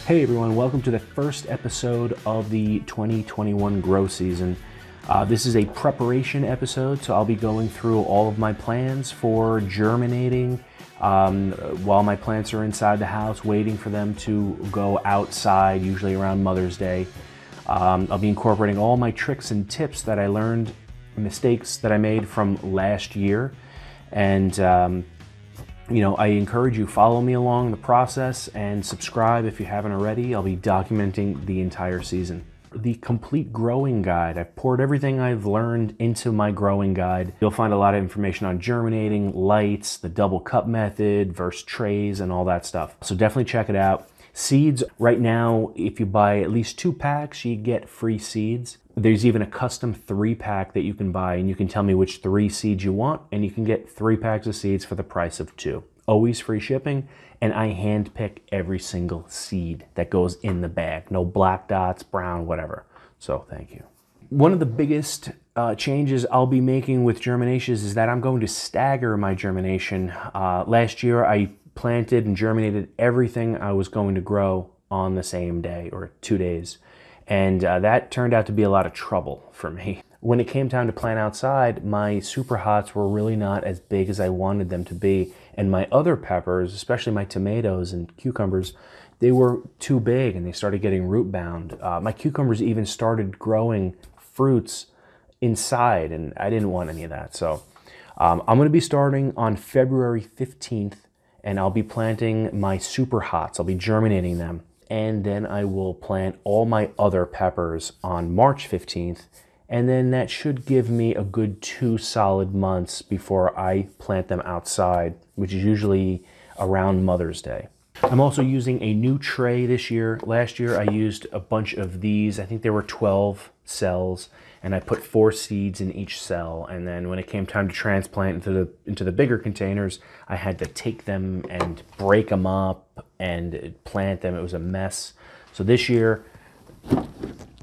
Hey everyone, welcome to the first episode of the 2021 grow season. This is a preparation episode, so I'll be going through all of my plans for germinating while my plants are inside the house, waiting for them to go outside, usually around Mother's Day. I'll be incorporating all my tricks and tips that I learned, mistakes that I made from last year, and I encourage you, follow me along the process and subscribe if you haven't already. I'll be documenting the entire season. The complete growing guide. I've poured everything I've learned into my growing guide. You'll find a lot of information on germinating, lights, the double cup method versus trays and all that stuff. So definitely check it out. Seeds, right now, if you buy at least 2 packs, you get free seeds. There's even a custom 3-pack that you can buy, and you can tell me which 3 seeds you want, and you can get 3 packs of seeds for the price of 2. Always free shipping, and I hand pick every single seed that goes in the bag. No black dots, brown, whatever. So thank you. One of the biggest changes I'll be making with germinations is that I'm going to stagger my germination. Last year, I planted and germinated everything I was going to grow on the same day or 2 days. And that turned out to be a lot of trouble for me. When it came time to plant outside, my super hots were really not as big as I wanted them to be. And my other peppers, especially my tomatoes and cucumbers, they were too big and they started getting root bound. My cucumbers even started growing fruits inside, and I didn't want any of that. So I'm going to be starting on February 15th, and I'll be planting my super hots. I'll be germinating them. And then I will plant all my other peppers on March 15th. And then that should give me a good 2 solid months before I plant them outside, which is usually around Mother's Day. I'm also using a new tray this year. Last year I used a bunch of these. I think there were 12 cells, and I put 4 seeds in each cell. And then when it came time to transplant into the bigger containers, I had to take them and break them up and plant them. It was a mess. So this year,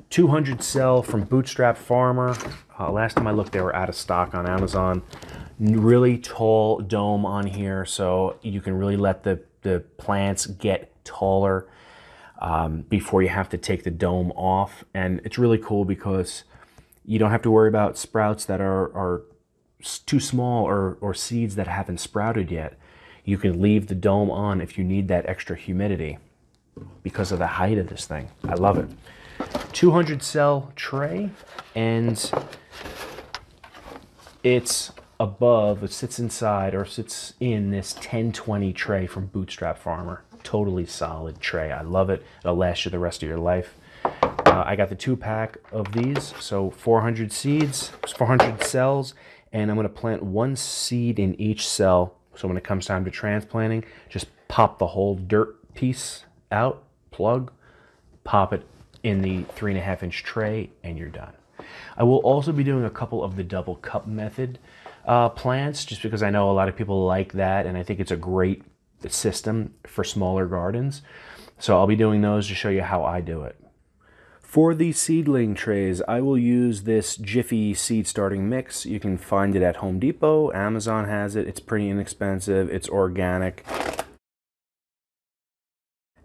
200 cell from Bootstrap Farmer. Last time I looked, they were out of stock on Amazon. Really tall dome on here, so you can really let the plants get taller before you have to take the dome off. And it's really cool because you don't have to worry about sprouts that are too small or seeds that haven't sprouted yet. You can leave the dome on if you need that extra humidity because of the height of this thing. I love it. 200 cell tray, and it sits inside or sits in this 1020 tray from Bootstrap Farmer. Totally solid tray. I love it. It'll last you the rest of your life. I got the 2-pack of these, so 400 seeds, 400 cells, and I'm going to plant 1 seed in each cell. So when it comes time to transplanting, just pop the whole dirt piece out, plug, pop it in the 3.5-inch tray, and you're done. I will also be doing a couple of the double cup method plants, just because I know a lot of people like that, and I think it's a great system for smaller gardens. So I'll be doing those to show you how I do it. For the seedling trays, I will use this Jiffy seed starting mix. You can find it at Home Depot. Amazon has it. It's pretty inexpensive. It's organic.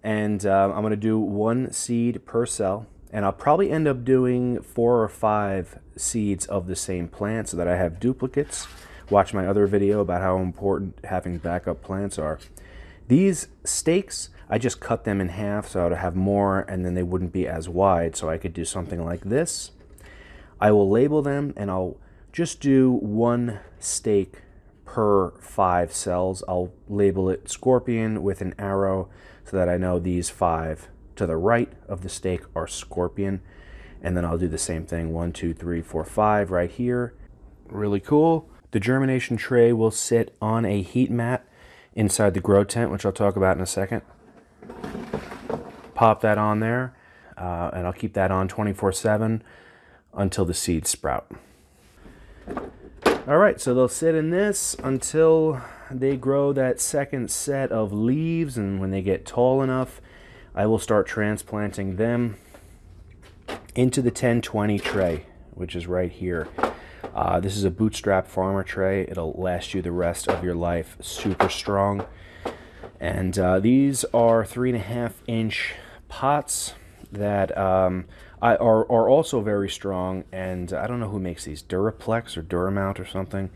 And I'm going to do 1 seed per cell. And I'll probably end up doing 4 or 5 seeds of the same plant so that I have duplicates. Watch my other video about how important having backup plants are. These stakes, I just cut them in half so I would have more, and then they wouldn't be as wide, so I could do something like this. I will label them, and I'll just do 1 stake per 5 cells. I'll label it Scorpion with an arrow so that I know these 5 to the right of the stake are Scorpion. And then I'll do the same thing, 1, 2, 3, 4, 5 right here. Really cool. The germination tray will sit on a heat mat inside the grow tent, which I'll talk about in a second. Pop that on there, and I'll keep that on 24/7 until the seeds sprout. All right, so they'll sit in this until they grow that second set of leaves, and when they get tall enough, I will start transplanting them into the 1020 tray, which is right here. This is a Bootstrap Farmer tray. It'll last you the rest of your life. Super strong. And these are 3.5-inch pots that are also very strong, and I don't know who makes these, Duraplex or Duramount or something,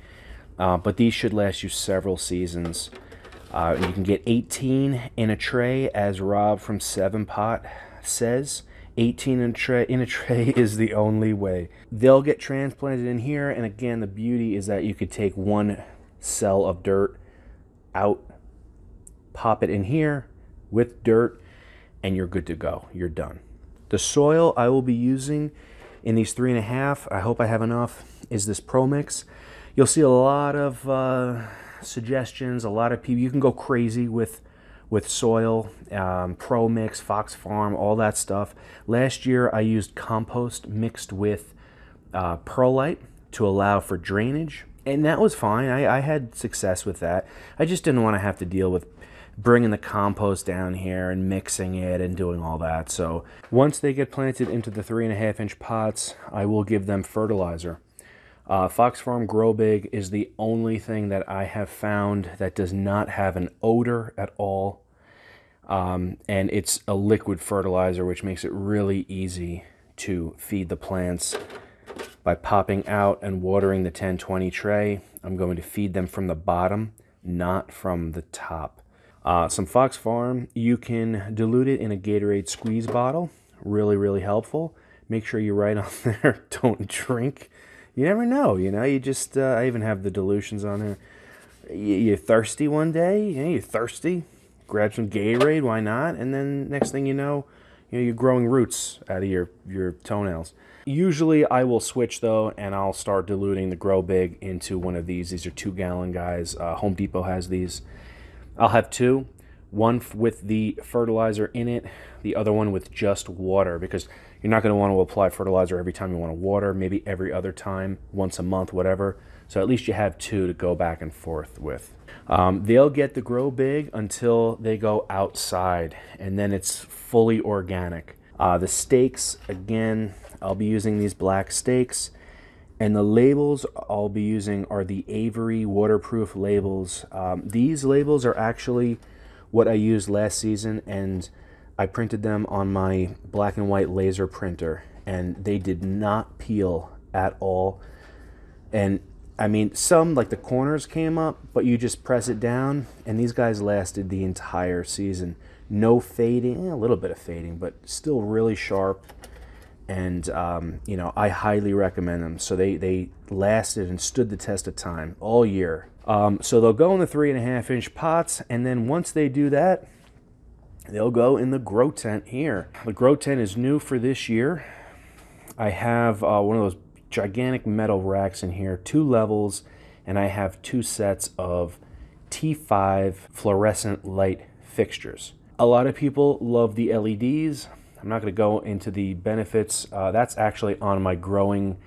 but these should last you several seasons. You can get 18 in a tray, as Rob from 7 Pot says. 18 in a tray is the only way. They'll get transplanted in here, and again, the beauty is that you could take one cell of dirt out, pop it in here with dirt, and you're good to go. You're done. The soil I will be using in these 3.5, I hope I have enough, is this Pro Mix. You'll see a lot of suggestions, a lot of people. You can go crazy with soil, Pro Mix, Fox Farm, all that stuff. Last year I used compost mixed with perlite to allow for drainage, and that was fine. I had success with that. I just didn't want to have to deal with bringing the compost down here and mixing it and doing all that. So once they get planted into the 3.5-inch pots, I will give them fertilizer. Fox Farm Grow Big is the only thing that I have found that does not have an odor at all. And it's a liquid fertilizer, which makes it really easy to feed the plants. By popping out and watering the 10-20 tray, I'm going to feed them from the bottom, not from the top. Some Fox Farm, you can dilute it in a Gatorade squeeze bottle. Really, really helpful. Make sure you write on there, don't drink. You never know, you know, you just, I even have the dilutions on there. You're thirsty one day, you're thirsty, grab some Gatorade, why not? And then next thing you know, you're growing roots out of your toenails. Usually I will switch though, and I'll start diluting the Grow Big into one of these. These are 2-gallon guys. Home Depot has these. I'll have two, one with the fertilizer in it, the other one with just water, because you're not going to want to apply fertilizer every time you want to water, maybe every other time, once a month, whatever. So at least you have two to go back and forth with. They'll get the Grow Big until they go outside, and then it's fully organic. The stakes, again, I'll be using these black stakes, and the labels I'll be using are the Avery waterproof labels. These labels are actually what I used last season, and I printed them on my black and white laser printer, and they did not peel at all. And I mean, some, like the corners came up, but you just press it down, and these guys lasted the entire season. No fading, a little bit of fading, but still really sharp. And you know, I highly recommend them. So they lasted and stood the test of time all year. So they'll go in the 3.5-inch pots, and then once they do that, they'll go in the grow tent here. The grow tent is new for this year. I have one of those gigantic metal racks in here, 2 levels, and I have 2 sets of T5 fluorescent light fixtures. A lot of people love the LEDs. I'm not going to go into the benefits. That's actually on my growing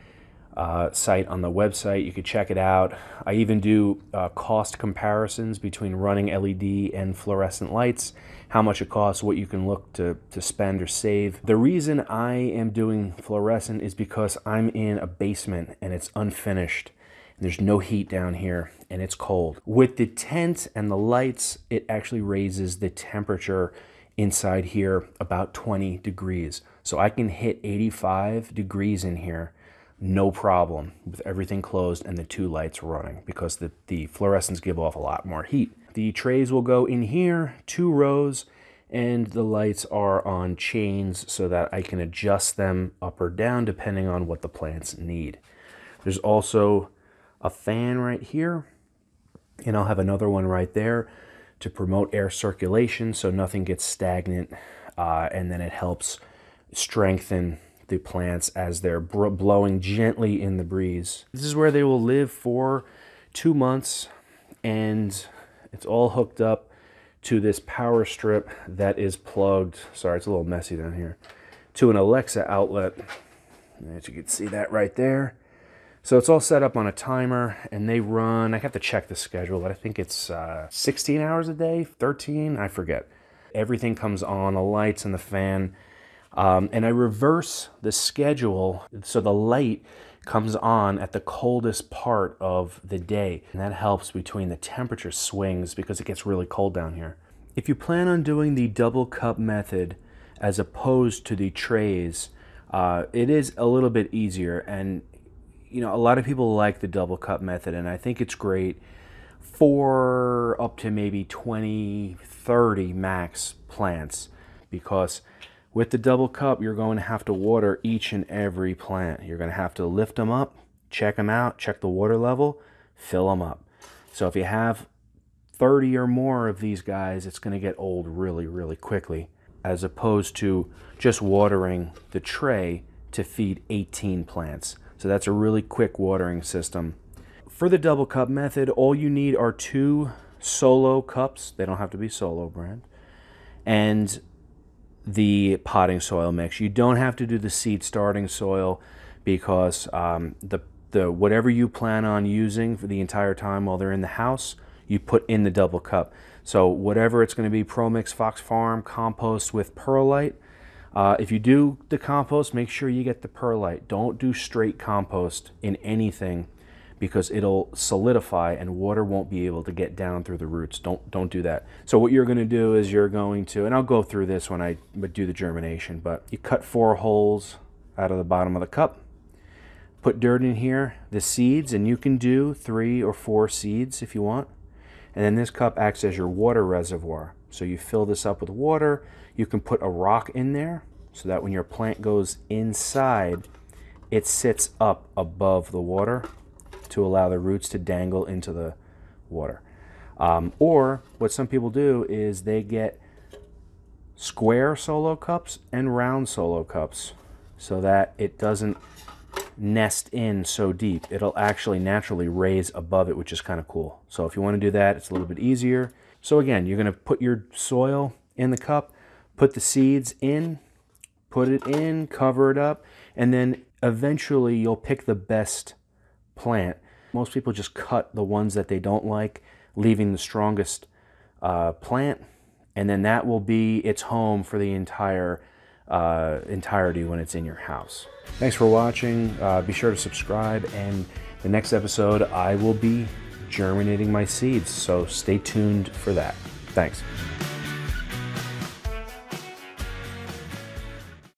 site on the website. You could check it out. I even do cost comparisons between running LED and fluorescent lights, how much it costs, what you can look to spend or save. The reason I am doing fluorescent is because I'm in a basement and it's unfinished. There's no heat down here and it's cold. With the tent and the lights, it actually raises the temperature inside here about 20 degrees. So I can hit 85 degrees in here, no problem, with everything closed and the 2 lights running, because the fluorescents give off a lot more heat. The trays will go in here, 2 rows, and the lights are on chains so that I can adjust them up or down depending on what the plants need. There's also a fan right here, and I'll have another one right there to promote air circulation so nothing gets stagnant, and then it helps strengthen the plants as they're blowing gently in the breeze. This is where they will live for 2 months, and it's all hooked up to this power strip that is plugged, sorry, it's a little messy down here, to an Alexa outlet. As you can see that right there. So it's all set up on a timer, and they run, I have to check the schedule, but I think it's 16 hours a day, 13, I forget. Everything comes on, the lights and the fan, and I reverse the schedule so the light comes on at the coldest part of the day, and that helps between the temperature swings because it gets really cold down here. If you plan on doing the double cup method, as opposed to the trays, it is a little bit easier. And you know, a lot of people like the double cup method, and I think it's great for up to maybe 20, 30 max plants, because with the double cup, you're going to have to water each and every plant. You're going to have to lift them up, check them out, check the water level, fill them up. So if you have 30 or more of these guys, it's going to get old really, really quickly, as opposed to just watering the tray to feed 18 plants. So that's a really quick watering system. For the double cup method, all you need are 2 solo cups. They don't have to be Solo brand. And the potting soil mix. You don't have to do the seed starting soil, because the whatever you plan on using for the entire time while they're in the house, you put in the double cup. So whatever it's going to be, Pro Mix, Fox Farm, compost with perlite. If you do the compost, make sure you get the perlite. Don't do straight compost in anything, because it'll solidify and water won't be able to get down through the roots. Don't do that. So what you're going to do is you're going to, and I'll go through this when I do the germination, but you cut 4 holes out of the bottom of the cup, put dirt in here, the seeds, and you can do 3 or 4 seeds if you want. And then this cup acts as your water reservoir. So you fill this up with water. You can put a rock in there so that when your plant goes inside, it sits up above the water to allow the roots to dangle into the water. Or what some people do is they get square solo cups and round solo cups, so that it doesn't nest in so deep. It'll actually naturally raise above it, which is kind of cool. So if you want to do that, it's a little bit easier. So again, you're going to put your soil in the cup, put the seeds in, put it in, cover it up, and then eventually you'll pick the best plant. Most people just cut the ones that they don't like, leaving the strongest plant, and then that will be its home for the entirety when it's in your house. Thanks for watching. Be sure to subscribe, and the next episode I will be germinating my seeds, so stay tuned for that. Thanks.